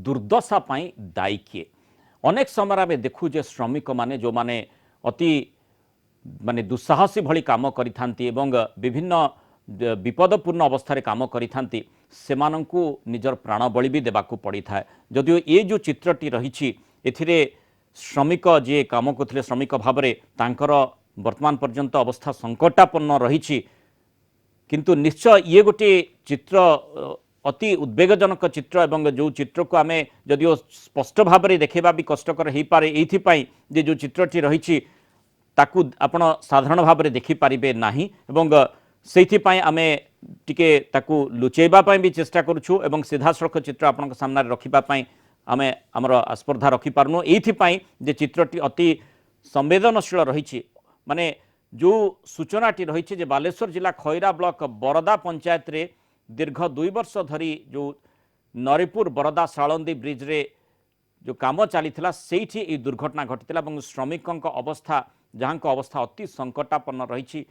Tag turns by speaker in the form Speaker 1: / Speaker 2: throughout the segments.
Speaker 1: दुर्दशा दायी किए अनेक समय आम देखु जे श्रमिक माने जो माने अति माने दुस्साहसी भली काम करिथांती विभिन्न विपदपूर्ण अवस्था काम करिथांती सेमानंकु निजर प्राण बलि भी देबाकू पड़ी था। जदियो ये जो चित्रटी रही एथिरे श्रमिक जी काम करते श्रमिक भाव में तांकर वर्तमान पर्यंत अवस्था संकटापन्न रही किंतु निश्चय ये गोटे चित्र अति उद्वेगजनक चित्र एवं जो चित्र को आम जदियो स्पष्ट भाव में देखा भी कष्टकर हो पारे ये जो चित्रटी रही ताकू आपण साधारण भाव में देखिपारे ना से आमे टिके ताकू लुचेबा भी चेष्टा करुछु एवं सीधा सड़क चित्र आपण सामने रखापी आमे आमर आस्पर्धा रखिपारनु ये जे चित्रटी अति संवेदनशील रही माने जो सूचनाटी रही बालेश्वर जिला खैरा ब्लॉक बरदा पंचायत रे दीर्घ 2 वर्ष धरी जो नरीपुर बरदा सालंदी ब्रिज रे जो काम चलीथिला सेठी ए दुर्घटना घटिथिला एवं श्रमिकों अवस्था जहाँ अवस्था अति संकटापन्न रही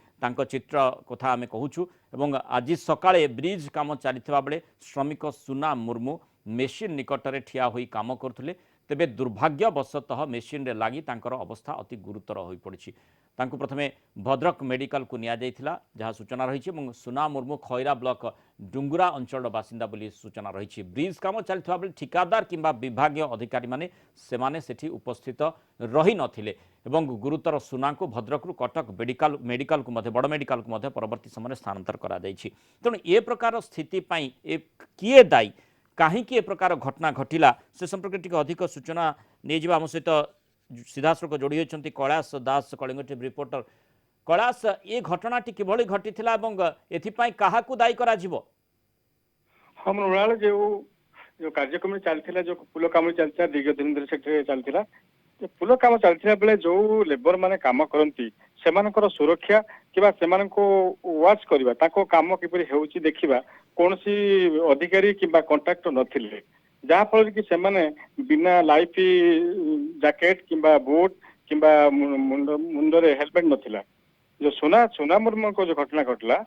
Speaker 1: चित्र कथा आम कहूँ एवं आज सकाळे ब्रिज काम चलता बेले श्रमिक सुना मुर्मू मेसीन निकट में ठिया होई काम करथुले तेबे दुर्भाग्यवशतः मेसीन रे लागी तांकर अवस्था अति गुरुतर हो पड़ी प्रथमे भद्रक मेडिकल को निया जाइथिला जहाँ सूचना रही सुना मुर्मू खैरा ब्लॉक डुंगुरा अंचल बासिंदा बोली सूचना रही ब्रिज काम चलता बेले ठिकादार किंबा विभागीय अधिकारी माने सेमाने सेठी उपस्थित रही नथिले एवं गुरुतर सुना को भद्रक कटक मेडिकल को बड़ मेडिकल को परवर्ती समय स्थानांतर करा जाइछि। तेणु ए प्रकार स्थिति पई किए दायी कहीं ए प्रकार घटना घटिला से संपर्क टिके अधिक सूचना नहीं आम सहित सीधा सड़क जोड़ी होती कैलाश दास कलिंग टीवी रिपोर्टर। कैलाश ये घटनाटी किभली घटिथिला एवं एथिपाई काहाकू दायी करा जिवो?
Speaker 2: हम रुणाल जो कार्यक्रम चलता जो पुल काम चलता दीर्घ दिन धरी से चलता पुल काम चलता बेले जो लेबर माने काम करती सेमानकर सुरक्षा किबा सेमानको वाच करबा ताको काम किपरि हेउची देखिबा कोनसी अधिकारी किबा कॉन्ट्रैक्टर नथिले जहाँ फल कि सेमाने बिना लाइफ जैकेट किंबा बूट किंबा मुंडरे हेलमेट नथिला जो सुना सुना मुर्मू को जो घटना घटला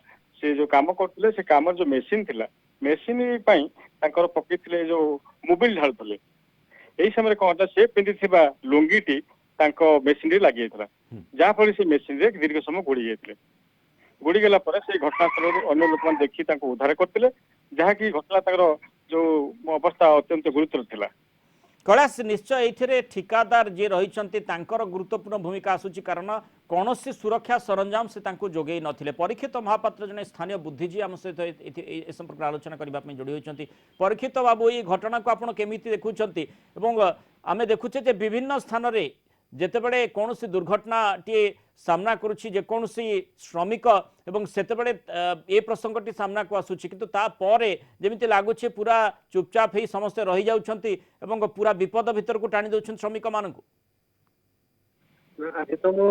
Speaker 2: से जो काम करते से काम जो मेसीन थिला मेसीन पाई तांकर पकिथिले जो मोबाइल ढालुले यही समय कौन से पिंधि लुंगीटी मेसीन लगी जहाँ फल से मेसीन दीर्घ समय गोड़ी जाते गोड़ी गला से घटनास्थल अन्य लोक मैंने देखी उद्धार करते जहाँकि घटना जो अवस्था अत्यंत गुरुतर थिला।
Speaker 1: कैलाश निश्चय ये ठिकादार जी रही गुरुत्वपूर्ण भूमिका आसूची कारण कौन सुरक्षा सरंजाम से जोगे नथिले। परीक्षित महापात्र जने स्थानीय बुद्धिजी आम सहित ए संपर्क आलोचना करने जोड़ी होती। परीक्षित बाबू ये घटना को आप केमिति देखुंती आम देखुचे विभिन्न स्थान में जेतेबेले कौन सी दुर्घटना टी सामना करुछि जे कौन सी श्रमिक एवं सेतेबेले ए प्रसंगटी सामना को आसुछि किंतु ता परे जेमिति लागुछि पूरा चुपचाप ही समस्ते रही जाउछंती एवं पूरा विपद भीतर को टाणी दउछन श्रमिक मानकु।
Speaker 3: आगे तो मो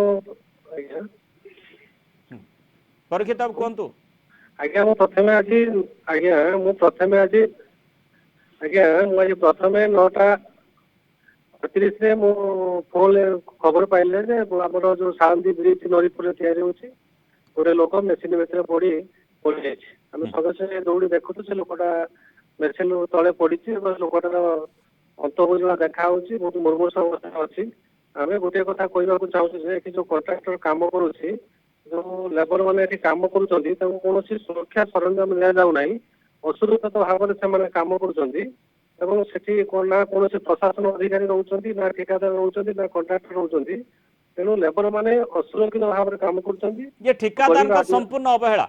Speaker 3: आज्ञा
Speaker 1: परीक्षित अब कोंतु
Speaker 3: आज्ञा मो प्रथमे आजि आज्ञा मो प्रथमे आजि आज्ञा मो आजि प्रथमे 9टा 38 रे मो फोन खबर पाइले जे हमर जो शांति ब्रिज नरीपुर तैयारी होछि गोटे लोक मेसीन भीतर पड़ी जाए आम सदस्य दौड़ी देखु से लोकटा मेसीन तले पड़ी लोकटार अंतर्जा देखा बहुत मुर्मूष अवस्था अच्छी आम गोटे कथा कहवाक चाहूँ जो कॉन्ट्रैक्टर काम करुच्ची जो लेबर मैंने काम कौन सुरक्षा सरंजाम दि जाऊना असुरक्षित भाव से काम कर ना कौन प्रशासन अधिकारी रोचे ना ठिकादार रोचे ना कॉन्ट्रैक्टर रोचे तेणु लेबर माने असुरक्षित भाव में काम कर
Speaker 1: ठिकादार संपूर्ण अवहेला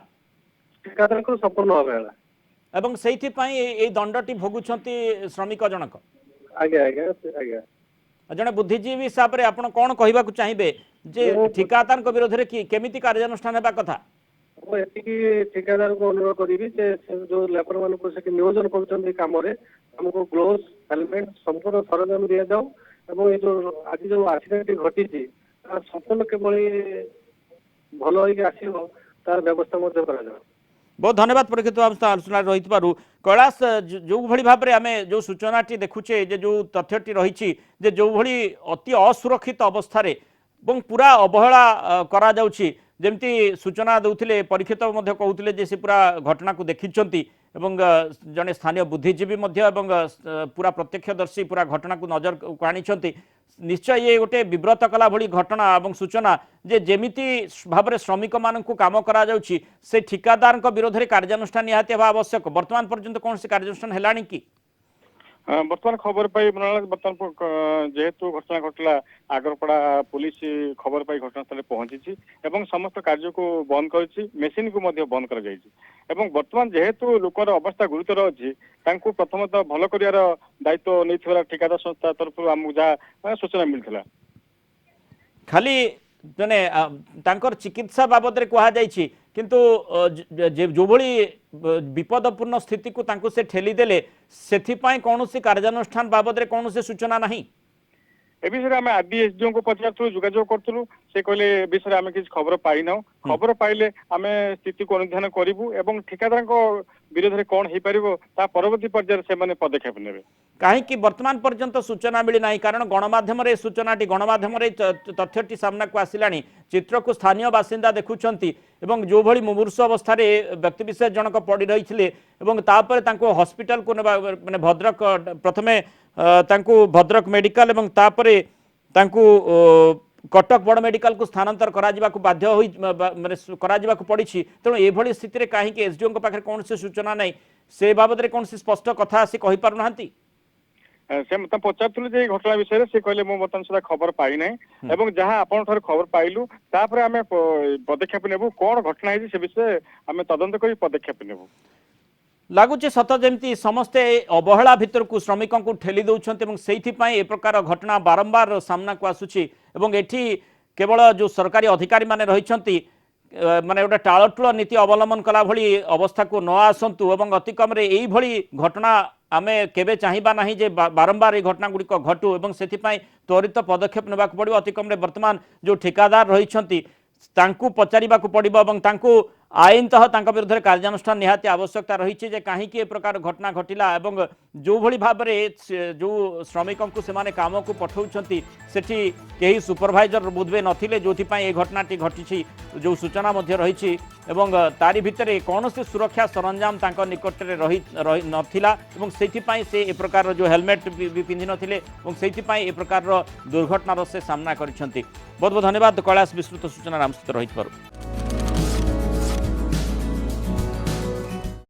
Speaker 3: ठिकादार संपूर्ण अवहेला
Speaker 1: एवं से दंडटी भोगुंट श्रमिक जनक।
Speaker 3: आज्ञा आज्ञा आज्ञा
Speaker 1: जड़े बुद्धिजीवी हिसाब से आपड़ कौन कहवाक चाहिए जे ठिकादार विरोध में केमिति कार्यानुष्ठान होगा कथा
Speaker 3: ये ठिकादार को अनुरोध करी जो लेबर मान नियोजन करमको ग्लोव्स हेलमेट संपूर्ण सरंजाम दि जाऊ और ये जो आज जो एक्सीडेंट घटी संपूर्ण केवल भल हो तार व्यवस्था
Speaker 1: बहुत धन्यवाद परीक्षित आलोचना रही कैलाश जो भली भाव में आम जो सूचनाटी देखुचे जो तथ्यटी रही जो भली अति असुरक्षित अवस्था पूरा अवहेला करा जाउछि जेमती सूचना दौले परीक्षित कहते से पूरा घटना को देखी এবং জনে স্থানীয় বুদ্ধিজীবী पूरा प्रत्यक्षदर्शी पूरा घटना को नजर को आनी निश्चय ये गोटे विव्रत कला भली घटना और सूचना जे जेमिति भाव में श्रमिक मान काम करा जाउछि से ठिकादार विरोध में कार्यानुष्ठान निहाती हेबा आवश्यक वर्तमान पर्यंत कौन से कार्यानुष्ठान हेलानी कि
Speaker 2: बर्तमान खबर पाई बर्तमान जेहेतु घटना घटला आगरपड़ा पुलिस खबर पाई घटनास्थल पहुंची एवं समस्त कार्य को बंद कर मेसीन को मध्य बंद कर एवं बर्तमान जेहेतु लोकर अवस्था गुरुतर अच्छी प्रथमतः भल कर दायित्व नहीं ठिकादार संस्था तरफ आमको जहाँ सूचना मिलता
Speaker 1: खाली जने तांकर चिकित्सा बाबद रे कहा जाइछि किंतु जो भली विपदपूर्ण स्थिति को तांको से ठेली देले सेथिपाई कौनसी कार्यानुष्ठान बाबद रे कौनसी सूचना नहीं
Speaker 2: ए विषय आम आदि एसडीओ को पचारू जोगाजोग करूँ से कहले विषय आम किसी खबर पाई ना खबर पाइले आम स्थिति को अनुधान करूँ एवं ठिकादार विरोध में कौन हो पार परवर्ती पर्यायर से पदक्षेप ने
Speaker 1: कहीं वर्तमान पर्यंत सूचना मिली ना कारण गणमाध्यम सूचना गणमाध्यम तथ्यटी सामना को आसला चित्र को स्थानीय बासिंदा देखुंट जो भली मुमूर्ष अवस्था व्यक्ति विशेष जनक पड़ रही हॉस्पिटल को माने भद्रक प्रथमे भद्रक मेडिकल एवं तापरे कटक बड़ मेडिकल को स्थानांतर करा बाध्य होई माने करा पड़ी तेणु एभली स्थिति कहीं एसडीओ पाखे कौन से सूचना नहीं से बाबद कौन से स्पष्ट कथा आसी कहि पारु नाहंती
Speaker 2: से मत पचारू घटना विषय से कहले मो बर्तमान सुधा खबर पाई ना एवं जहाँ आपण खबर पाइलु तापर आम पदक्षेप नेबु कौन घटना है से विषय आम तदंत कर पदक्षेप नेबु
Speaker 1: लगुच सत जमी समस्ते अवहेला भितर को श्रमिकों को ठेली दौरान से ए प्रकार घटना बारंबार सामना को आसूची एठी केवल जो सरकारी अधिकारी माने रही माने गोटे टालटुल नीति अवलंबन कला भली अवस्था को न आसतु अति कम यही भली घटना आमे केबे चाहिबा नहीं जे बारंबार ये घटना गुड़िक घटू और से त्वरित पदक्षेप नेबा पड़ो अति कम वर्तमान जो ठिकादार रही पचारिबा पड़ो और आईनतः विरुद्ध कार्यानुष्ठान निहाती आवश्यकता रही है कहीं ए प्रकार घटना घटिला एवं जो भली भाव में जो श्रमिकों को से काम को पठाउछंती सेठी कहीं सुपरवाइजर बोधवे नथिले जोथिपाई ए घटनाटी घटी जो सूचना मध्य रही एवं तारी भितर कौन से सुरक्षा सरंजाम तांको निकट में रही नथिला एवं सेथिपाई से ए प्रकार जो हेलमेट भी पिंधि नथिले एवं सेथिपाई ए प्रकार दुर्घटनार से सामना करिसंती बहुत बहुत धन्यवाद कैलाश विस्तृत सूचना आम सहित रही।